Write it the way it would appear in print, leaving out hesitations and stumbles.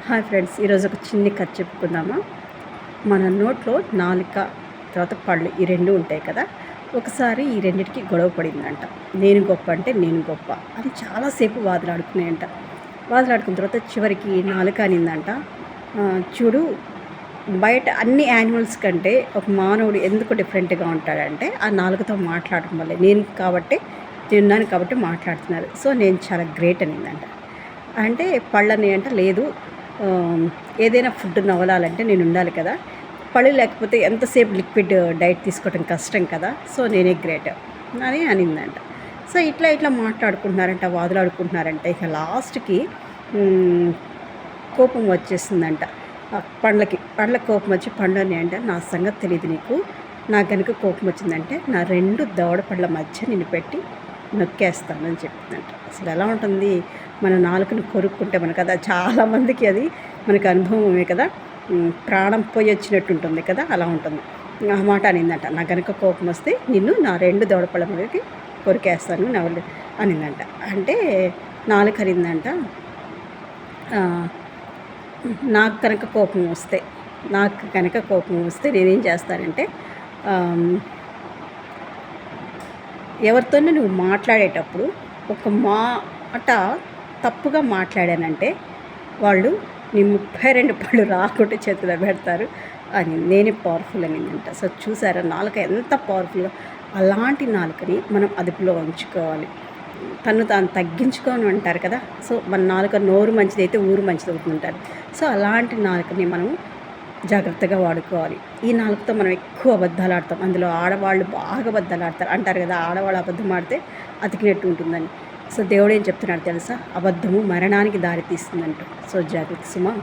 Hi friends, ఈరోజు ఒక చిన్ని కథ చెప్పుకుందామా. మన నోట్లో నాలుక, తర్వాత పళ్ళు, ఈ రెండు ఉంటాయి కదా. ఒకసారి ఈ రెండింటికి గొడవ పడిందంట. నేను గొప్ప అంటే నేను గొప్ప అని చాలాసేపు వాదులాడుకున్నాయంట. వాదులాడుకున్న తర్వాత చివరికి నాలుక అనిందంట, చూడు, బయట అన్ని యానిమల్స్ కంటే ఒక మానవుడు ఎందుకు డిఫరెంట్గా ఉంటాడంటే ఆ నాలుకతో మాట్లాడటం వల్లే. నేనున్నాను కాబట్టి మాట్లాడుతున్నారు. సో నేను చాలా గ్రేట్ అనిందంట. అంటే పళ్ళని అంట లేదు, ఏదైనా ఫుడ్ నవలాలంటే నేను ఉండాలి కదా, పళ్ళు లేకపోతే ఎంతసేపు లిక్విడ్ డైట్ తీసుకోవడం కష్టం కదా, సో నేనే గ్రేట్ అని అనిందంట. సో ఇట్లా మాట్లాడుకుంటున్నారంట, వాదులాడుకుంటున్నారంట. ఇక లాస్ట్కి కోపం వచ్చేసిందంట. పండ్లకి కోపం వచ్చి పండుని అంటే, నా సంగతి తెలియదు నీకు, నాకు కనుక కోపం వచ్చిందంటే నా రెండు దవడ పళ్ళ మధ్య నిన్ను పెట్టి నొక్కేస్తానని చెప్తుందంట. అసలు ఎలా ఉంటుంది, మన నాలుకను కొరుక్కుంటే మనకు కదా, చాలామందికి అది మనకు అనుభవమే కదా, ప్రాణం పోయి వచ్చినట్టు ఉంటుంది కదా, అలా ఉంటుంది. ఆ మాట అనిందంట, నాకు కనుక కోపం వస్తే నిన్ను నా రెండు దవడపళ్ళ మీదకి కొరికేస్తాను నవలు అనిందంట. అంటే నాలుక అనిందంట, నాకు కనుక కోపం వస్తే నేనేం చేస్తానంటే, ఎవరితోనూ నువ్వు మాట్లాడేటప్పుడు ఒక మాట తప్పుగా మాట్లాడానంటే వాళ్ళు నీ 32 పళ్ళు రాకుండా చేతిలో పెడతారు అని. నేనే పవర్ఫుల్ అనిందంట. సో చూసారా నాలుక ఎంత పవర్ఫుల్గా. అలాంటి నాలుకని మనం అదుపులో ఉంచుకోవాలి. తాను తగ్గించుకొని అంటారు కదా. సో మన నాలుక నోరు మంచిదైతే ఊరు మంచిది అవుతుంటారు. సో అలాంటి నాలుకని మనము జాగ్రత్తగా వాడుకోవాలి. ఈ నాలుకతో మనం ఎక్కువ అబద్ధాలు ఆడతాం. అందులో ఆడవాళ్ళు బాగా అబద్ధాలు ఆడతారు అంటారు కదా, ఆడవాళ్ళు అబద్ధం ఆడితే అతికినట్టు ఉంటుందని. సో దేవుడు ఏం చెప్తున్నాడు తెలుసా, అబద్ధము మరణానికి దారి తీస్తుందంట. సో జాగ్రత్త సుమా.